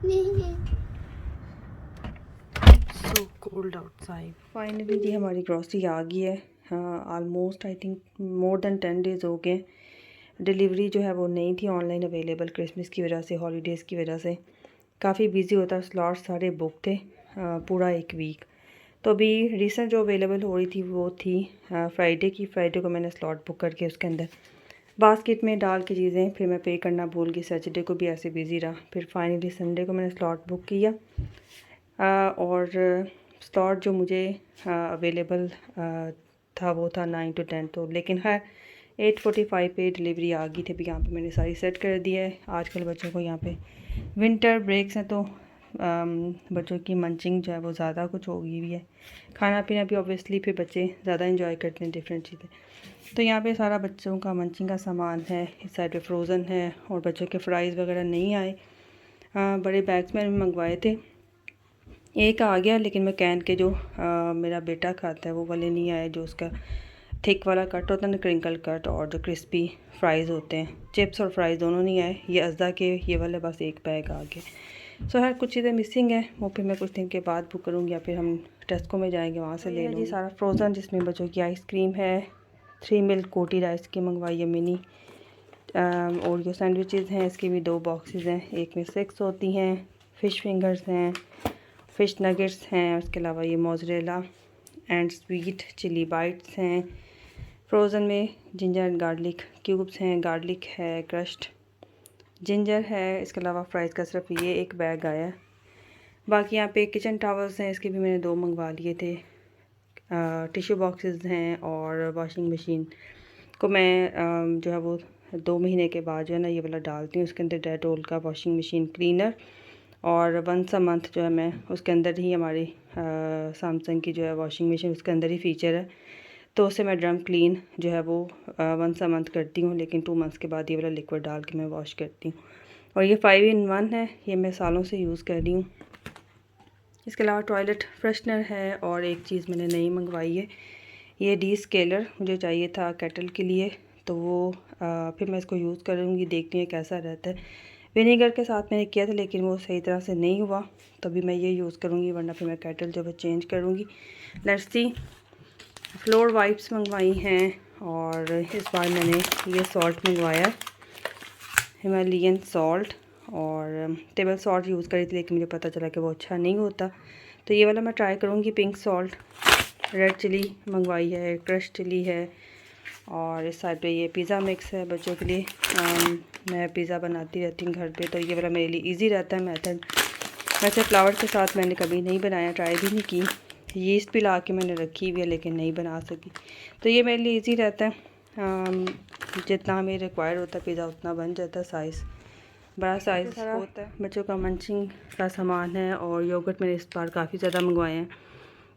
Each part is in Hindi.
So cold outside. फाइनली जी हमारी ग्रॉसरी आ गई है। Almost I think more than 10 days हो गए। डिलीवरी जो है वो नहीं थी ऑनलाइन अवेलेबल, क्रिसमस की वजह से, हॉलीडेज़ की वजह से काफ़ी बिजी होता, स्लॉट्स सारे बुक थे पूरा एक वीक। तो अभी रिसेंट जो अवेलेबल हो रही थी वो थी फ्राइडे की। फ्राइडे को मैंने स्लॉट बुक करके उसके अंदर बास्केट में डाल के चीज़ें, फिर मैं पे करना भूल गई। सैटरडे को भी ऐसे बिज़ी रहा, फिर फाइनली संडे को मैंने स्लॉट बुक किया। और स्लॉट जो मुझे अवेलेबल था वो था 9 to 10, तो लेकिन खैर 8:45 पे डिलीवरी आ गई थी। अभी यहाँ पे मैंने सारी सेट कर दी है। आजकल बच्चों को यहाँ पे विंटर ब्रेक्स हैं, तो बच्चों की मंचिंग जो है वो ज़्यादा कुछ हो गई हुई है। खाना पीना भी ऑब्वियसली फिर बच्चे ज़्यादा इंजॉय करते हैं डिफरेंट चीज़ें। तो यहाँ पे सारा बच्चों का मंचिंग का सामान है। इस साइड पे फ्रोज़न है और बच्चों के फ्राइज़ वगैरह नहीं आए। बड़े बैग्स मैंने मंगवाए थे, एक आ गया, लेकिन मैं कैन के जो मेरा बेटा खाता है वो वाले नहीं आए, जो उसका थिक वाला कट होता है ना, क्रिंकल कट, और जो क्रिस्पी फ्राइज़ होते हैं, चिप्स और फ्राइज़ दोनों नहीं आए। ये अज़दा के ये वाले बस एक बैग आ गए। सो हर कुछ चीज़ें मिसिंग है, वो फिर मैं कुछ दिन के बाद बुक करूँगी या फिर हम टेस्को में जाएंगे वहाँ से ले लूँगी। सारा फ्रोज़न, जिसमें बच्चों की आइसक्रीम है, 3 मिल्क कोटेड आइसक्रीम मंगवाई है मिनी। और जो सैंडविचेज़ हैं इसके भी 2 बॉक्सेस हैं, एक में 6 होती हैं। फ़िश फिंगर्स हैं, फ़िश नगेट्स हैं, उसके अलावा ये mozzarella and sweet chilli bites हैं। फ्रोज़न में जिंजर एंड गार्लिक क्यूब्स हैं, गार्लिक है, क्रश्ड जिंजर है। इसके अलावा फ्राइज़ का सिर्फ ये एक बैग आया है। बाकी यहाँ पे किचन टॉवल्स हैं, इसके भी मैंने 2 मंगवा लिए थे। टिश्यू बॉक्सेस हैं, और वॉशिंग मशीन को मैं जो है वो 2 महीने के बाद जो है ना ये वाला डालती हूँ उसके अंदर, डेटोल का वॉशिंग मशीन क्लीनर। और वंस अ मंथ जो है मैं उसके अंदर ही, हमारी सैमसंग की जो है वॉशिंग मशीन, उसके अंदर ही फ़ीचर है, तो उससे मैं ड्रम क्लीन जो है वो वंस अ मंथ करती हूँ। लेकिन 2 मंथ्स के बाद ये वाला लिक्विड डाल के मैं वॉश करती हूँ। और ये 5 in 1 है, ये मैं सालों से यूज़ कर रही हूँ। इसके अलावा टॉयलेट फ्रेशनर है, और एक चीज़ मैंने नई मंगवाई है, ये डी स्केलर मुझे चाहिए था केटल के लिए, तो वो फिर मैं इसको यूज़ करूँगी, देखती हूँ कैसा रहता है। विनेगर के साथ मैंने किया था लेकिन वो सही तरह से नहीं हुआ, तभी मैं ये यूज़ करूँगी, वरना फिर मैं केटल जो है चेंज करूँगी। Let's see. फ्लोर वाइप्स मंगवाई हैं, और इस बार मैंने ये सॉल्ट मंगवाया, हिमालयन सॉल्ट, और टेबल सॉल्ट यूज़ करी थी लेकिन मुझे पता चला कि वो अच्छा नहीं होता, तो ये वाला मैं ट्राई करूँगी। पिंक सॉल्ट, रेड चिली मंगवाई है, क्रश चिली है, और इस साइड पे ये पिज़्ज़ा मिक्स है बच्चों के लिए। मैं पिज़्ज़ा बनाती रहती हूँ घर पे, तो ये वाला मेरे लिए इजी रहता है मेथड। वैसे फ्लावर के साथ मैंने कभी नहीं बनाया, ट्राई भी नहीं की। यीस्ट भी ला के मैंने रखी हुई है लेकिन नहीं बना सकी, तो ये मेरे लिए इजी रहता है। जितना हमें रिक्वायर होता है पिज़्ज़ा उतना बन जाता है। साइज़ बड़ा साइज़ होता है। बच्चों का मंचिंग का सामान है, और योगर्ट मैंने इस बार काफ़ी ज़्यादा मंगवाए हैं,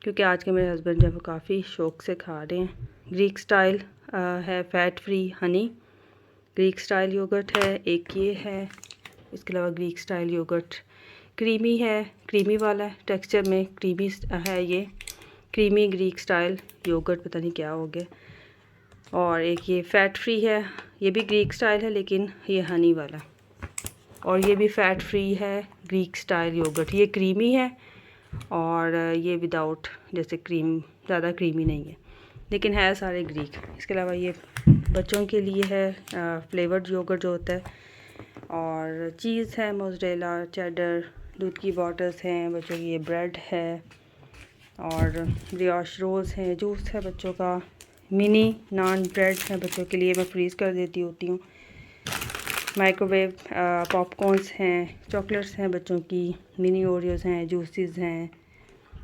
क्योंकि आज के मेरे हस्बैंड जो है वो काफ़ी शौक़ से खा रहे हैं। ग्रीक स्टाइल है, fat free honey Greek style yoghurt है, एक ये है। इसके अलावा ग्रीक स्टाइल योगर्ट क्रीमी है, क्रीमी वाला टेक्सचर में क्रीमी है, ये क्रीमी ग्रीक स्टाइल योगर्ट, पता नहीं क्या हो गया। और एक ये फ़ैट फ्री है, ये भी ग्रीक स्टाइल है लेकिन ये हनी वाला, और ये भी फ़ैट फ्री है ग्रीक स्टाइल योगर्ट। ये क्रीमी है, और ये विदाउट, जैसे क्रीम, ज़्यादा क्रीमी नहीं है लेकिन है सारे ग्रीक। इसके अलावा ये बच्चों के लिए है फ्लेवर्ड योगर्ट जो होता है, और चीज़ है, मोज़रेला, चेडर, दूध की बॉटल्स हैं बच्चों की, ये ब्रेड है, और ब्रियोश रोल्स हैं, जूस है बच्चों का, मिनी नान ब्रेड है बच्चों के लिए, मैं फ्रीज़ कर देती होती हूँ। माइक्रोवेव पॉपकॉर्न्स हैं, चॉकलेट्स हैं बच्चों की, मिनी ओरियोज़ हैं, जूसेस हैं।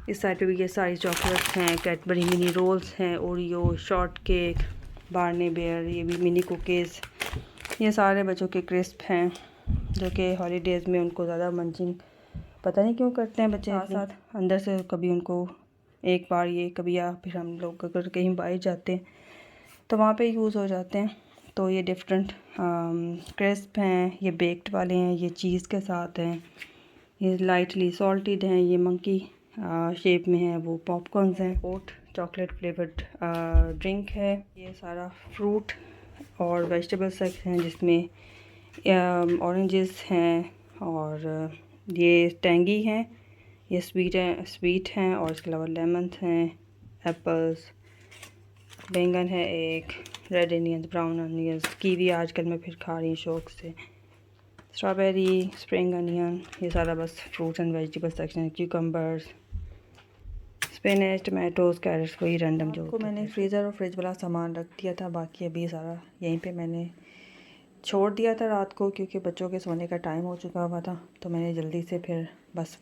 इस साइड पे भी ये सारी चॉकलेट्स हैं, कैडबरी मिनी रोल्स हैं, ओरियो, शॉर्ट केक, बार्ने बेयर, ये भी मिनी कुकीज़। ये सारे बच्चों के क्रिस्प हैं, जो कि हॉलीडेज़ में उनको ज़्यादा मंचिंग पता नहीं क्यों करते हैं बच्चे, साथ साथ अंदर से कभी उनको एक बार ये, कभी या फिर हम लोग अगर कहीं बाहर जाते हैं तो वहाँ पे यूज़ हो जाते हैं। तो ये डिफरेंट क्रिस्प हैं, ये बेक्ड वाले हैं, ये चीज़ के साथ हैं, ये लाइटली सॉल्टेड हैं, ये मंकी शेप में है, वो पॉपकॉर्न्स हैं, ओट चॉकलेट फ्लेवर्ड ड्रिंक है। ये सारा फ्रूट और वेजिटेबल सेक्शन हैं, जिसमें ऑरेंजेस हैं, और ये टेंगी हैं, ये स्वीट हैं और इसके अलावा लेमन हैं, एप्पल्स, बैंगन है एक, red onions, brown onions, kiwi आजकल मैं फिर खा रही हूँ शौक से, स्ट्रॉबेरी, स्प्रिंग अनियन, ये सारा बस फ्रूट्स एंड वेजिटेबल सेक्शन है, क्यूकम्बर्स, स्पिनच, टमाटोज़, कैरेट्स, वही रैंडम जो को मैंने फ्रीज़र और फ्रिज वाला सामान रख दिया था, बाकी अभी सारा यहीं पे मैंने छोड़ दिया था रात को, क्योंकि बच्चों के सोने का टाइम हो चुका हुआ था, तो मैंने जल्दी से फिर बस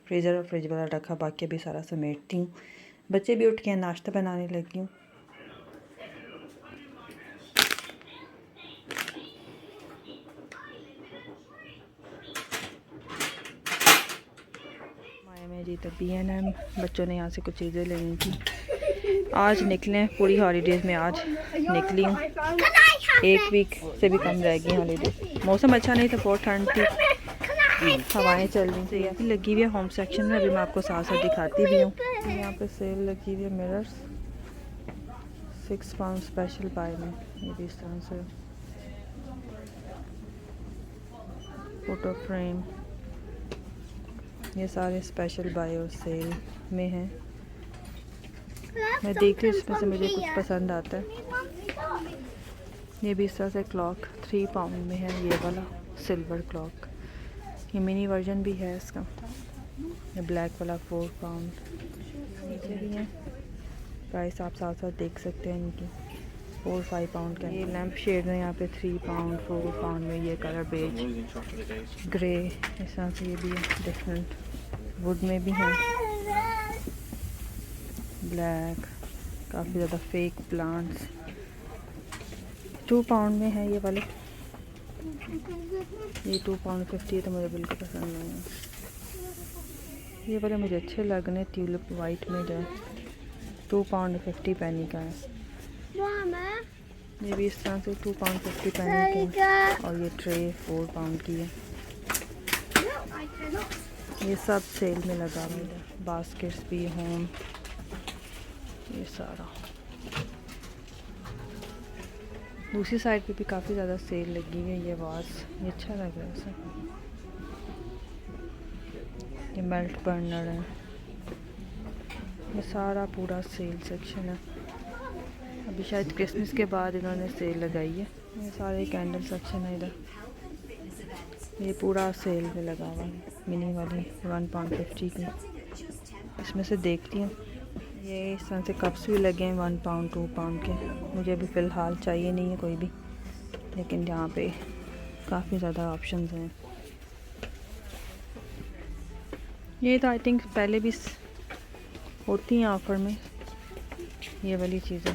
फ्रीज़र और फ्रिज वाला रखा, बाकी अभी सारा समेटती हूँ। बच्चे भी उठ के नाश्ता बनाने लगी हूँ। माया में जी तक B&M, बच्चों ने यहाँ से कुछ चीज़ें लेनी थी। आज निकले पूरी हॉलीडेज़ में, आज निकली हूँ, 1 वीक से भी कम रह गई हॉलीडेज। मौसम अच्छा नहीं था, बहुत ठंड थी, हवाएं चल रही थी। अभी लगी हुई है होम सेक्शन में, अभी मैं आपको साथ साथ दिखाती भी हूँ। यहाँ पे सेल लगी हुई है, मिरर्स £6 स्पेशल बाय में, ये भी इस तरह से फोटो फ्रेम, ये सारे स्पेशल बाय और सेल में हैं। मैं देख रही हूँ, इसमें से मुझे कुछ पसंद आता है। ये भी इस तरह से क्लॉक £3 में है, ये वाला सिल्वर क्लॉक, ये मिनी वर्जन भी है इसका, ये ब्लैक वाला £4 नीचे भी है। प्राइस आप साथ साथ देख सकते हैं इनकी, £4-5 का। ये लैम्प शेड है यहाँ पे £3 £4 में, ये कलर बेज ग्रे, इस तरह से ये भी है, डिफरेंट वुड में भी है, ब्लैक, काफ़ी ज़्यादा फेक प्लांट्स, £2 में है ये वाले, ये £2.50 तो मुझे बिल्कुल पसंद नहीं है। ये वाले मुझे अच्छे लग रहे, ट्यूलिप वाइट में जो है £2.50 का है। ये भी इस तरह से £2.50 के हैं, और ये ट्रे £4 की है। ये सब सेल में लगा हुआ है, बास्केट्स भी, होम, ये सारा। दूसरी साइड पे भी काफ़ी ज़्यादा सेल लगी हुई है, ये वास, ये अच्छा लग रहा है इसे। ये मेल्ट बर्नर है, ये सारा पूरा सेल सेक्शन है। अभी शायद क्रिसमस के बाद इन्होंने सेल लगाई है। ये सारे कैंडल सेक्शन है इधर, ये पूरा सेल में लगा हुआ है। मिनी वाली £1.50 की, इसमें से देखती हूँ। ये इस तरह से कप्स भी लगे हैं £1 £2 के, मुझे अभी फ़िलहाल चाहिए नहीं है कोई भी, लेकिन यहाँ पे काफ़ी ज़्यादा ऑप्शंस हैं। ये तो आई थिंक पहले भी होती हैं ऑफ़र में, ये वाली चीज़ें।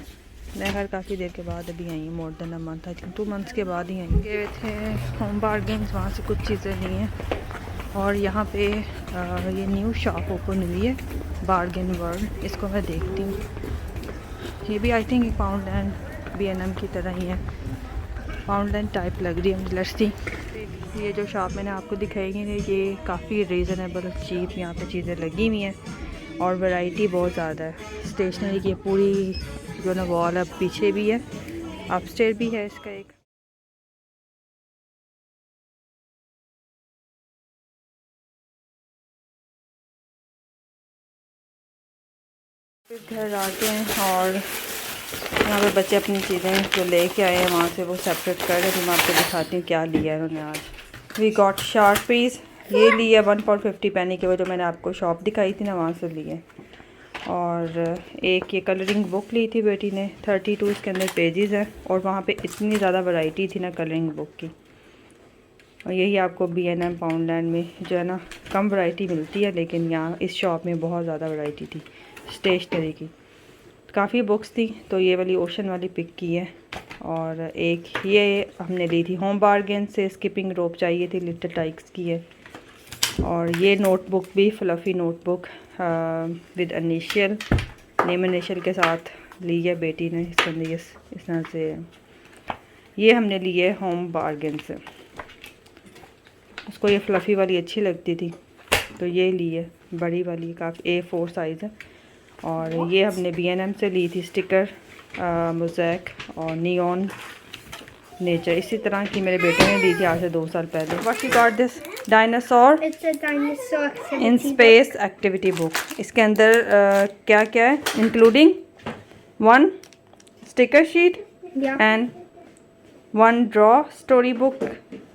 मैं हर काफ़ी देर के बाद अभी आई हूँ, more than a month, I think 2 months के बाद ही आई गए थे होम बार्गेन्स, वहाँ से कुछ चीज़ें ली हैं। और यहाँ पे ये न्यू शॉप ओपन हुई है, बार्गेन वर्ल्ड, इसको मैं देखती हूँ। ये भी आई थिंक पाउंडलैंड B&M की तरह ही है, पाउंडलैंड टाइप लग रही है मुझे लस्सी। ये जो शॉप मैंने आपको दिखाई है, ये काफ़ी रीज़नेबल चीप यहाँ पे चीज़ें लगी हुई हैं, और वैरायटी बहुत ज़्यादा है। स्टेशनरी की पूरी जो ना वॉल है, पीछे भी है, अपस्टेयर भी है इसका एक। फिर घर आते हैं और यहाँ पे बच्चे अपनी चीज़ें जो लेके आए हैं वहाँ से वो सेपरेट कर रहे थे। मैं आपको दिखाती हूँ क्या लिया है उन्होंने आज। वी गॉट शार्पीज़, ये लिए £1.50 के, वो जो मैंने आपको शॉप दिखाई थी ना, वहाँ से लिए। और एक ये कलरिंग बुक ली थी बेटी ने, 32 इसके अंदर पेजेस हैं, और वहाँ पे इतनी ज़्यादा वैरायटी थी ना कलरिंग बुक की। और यही आपको B&M पाउंडलैंड में जो है ना कम वैरायटी मिलती है, लेकिन यहाँ इस शॉप में बहुत ज़्यादा वैरायटी थी स्टेशनरी की, काफ़ी बुक्स थी। तो ये वाली ओशन वाली पिक की है, और एक ये हमने ली थी होम बार्गेन से, स्किपिंग रोप चाहिए थी, लिटिल टाइक्स की है। और ये नोटबुक भी fluffy notebook with initial, name initial के साथ ली है बेटी ने, इसके अंदर इस तरह से। ये हमने ली है होम बार्गेन से, उसको ये फ्लफ़ी वाली अच्छी लगती थी तो ये ली है, बड़ी वाली, काफ़ी A4 साइज़ है। और ये हमने B&M से ली थी, स्टिकर, मोज़ेक और नियॉन नेचर। इसी तरह की मेरे बेटे ने ली थी आज से 2 साल पहले। What you got this? Dinosaur in space activity book. इसके अंदर क्या क्या है? Including 1 sticker sheet and 1 draw story book,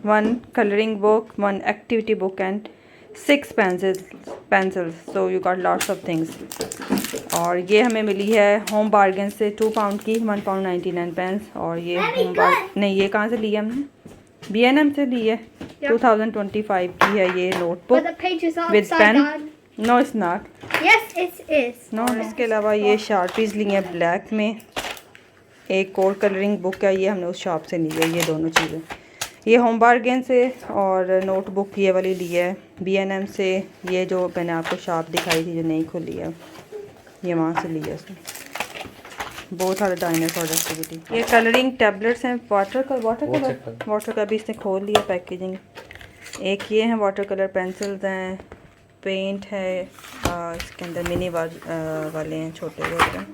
1 coloring book, 1 activity book and 6 pencils. So you got lots of things. और ये हमें मिली है होम बार्गेन से 2 पाउंड की, 1 पाउंड 99 पेंस। और ये होम नहीं, ये कहाँ से ली है हमने? B&M से ली है। 2025 की है ये notebook with pen. No it's not. Yes, it is. No. इसके अलावा ये शार्पीज ली है ब्लैक में। एक और कलरिंग बुक है, ये हमने उस शॉप से ली है। ये दोनों चीज़ें ये होम बार्गेन से। और नोटबुक ये वाली ली है B&M से। ये जो मैंने आपको शॉप दिखाई थी जो नहीं खुली है, ये वहाँ से ली है उसने। बहुत सारे डायनासोर एक्टिविटी। ये कलरिंग टैबलेट्स हैं, वाटर का भी इसने खोल लिया पैकेजिंग। एक ये हैं वाटर कलर पेंसिल्स हैं, पेंट है, इसके अंदर मिनी वाले हैं, छोटे होते हैं,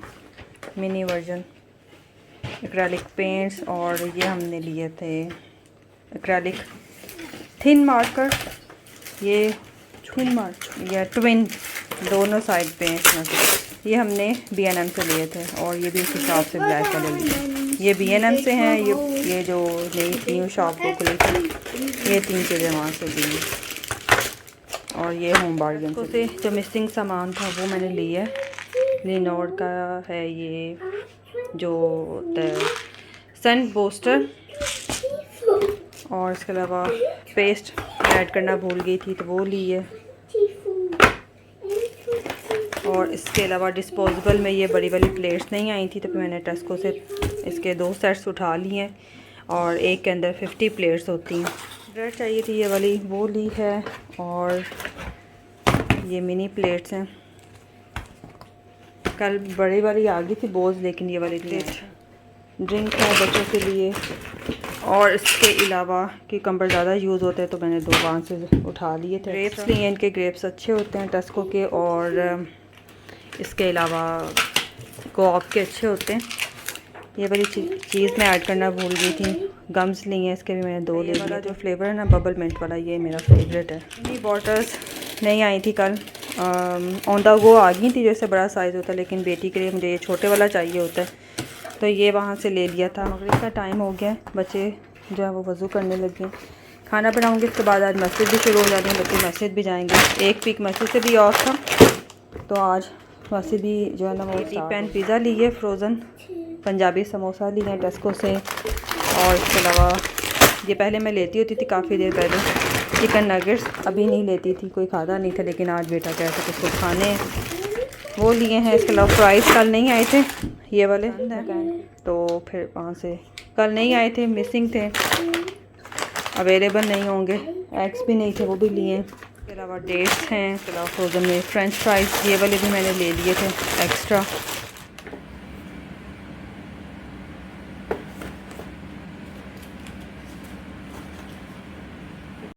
मिनी वर्जन। एक्रेलिक पेंट्स, और ये हमने लिए थे एक्रेलिक थिन मार्कर, ये ट्विन दोनों साइड पेंट्स, ये हमने B&M से लिए थे। और ये भी उसी शॉप से ब्लैक कलर लिए। ये B&M से हैं। ये जो नई न्यू शॉप को खुली थी, ये 3 चीज़ें वहाँ से ली। और ये होम बार्गेन से जो मिसिंग सामान था वो मैंने लिया है। लिनोर का है ये जो सेंट बूस्टर। और इसके अलावा पेस्ट ऐड करना भूल गई थी तो वो ली है। और इसके अलावा डिस्पोजेबल में ये बड़ी वाली प्लेट्स नहीं आई थी तो मैंने टेस्को से इसके 2 सेट्स उठा लिए हैं। और एक के अंदर 50 प्लेट्स होती हैं। ब्रेड चाहिए थी ये वाली, वो ली है। और ये मिनी प्लेट्स हैं। कल बड़ी वाली आ गई थी बोझ, लेकिन ये वाली प्लेट ड्रिंक है बच्चों के लिए। और इसके अलावा क्यूकम्बर ज़्यादा यूज़ होते हैं तो मैंने 2 वहाँ से उठा लिए थे। ग्रेप्स लिए, इनके ग्रेप्स अच्छे होते हैं टेस्को के। और इसके अलावा कोऑप के अच्छे होते हैं। ये वाली चीज़ मैं ऐड करना भूल गई थी। गम्स लिए हैं, इसके भी मैंने 2 ले लिए। जो फ्लेवर है ना बबल मिंट वाला, ये मेरा फेवरेट है। ये बॉटल्स नहीं आई थी कल, ऑन द गो आ गई थी, जैसे बड़ा साइज़ होता है, लेकिन बेटी के लिए मुझे ये छोटे वाला चाहिए होता है तो ये वहाँ से ले लिया था। मगरिब का टाइम हो गया, बच्चे जो है वो वज़ू करने लगे। खाना बनाऊँगी, उसके बाद आज मस्जिद भी शुरू हो जाती है, बच्चे मस्जिद भी जाएंगे। एक वीक मस्जिद से भी ऑफ था तो आज मस्जिद भी जो है ना वो डीप पैन पिज़्ज़ा ली है, फ्रोज़न पंजाबी समोसा लिए हैं टेस्को से। और इसके अलावा ये पहले मैं लेती होती थी काफ़ी देर पहले, चिकन नगेट्स अभी नहीं लेती थी, कोई खाता नहीं था, लेकिन आज बेटा कह रहा था उसको खाने हैं, वो लिए हैं। इसके अलावा फ्राइज़ कल नहीं आए थे ये वाले, तो फिर वहाँ से कल नहीं आए थे, मिसिंग थे, अवेलेबल नहीं होंगे। एग्स भी नहीं थे, वो भी लिए। इसके अलावा डेट्स हैं। इसके अलावा फ्रोज़न में फ्रेंच फ्राइज़ ये वाले भी मैंने ले लिए थे एक्स्ट्रा।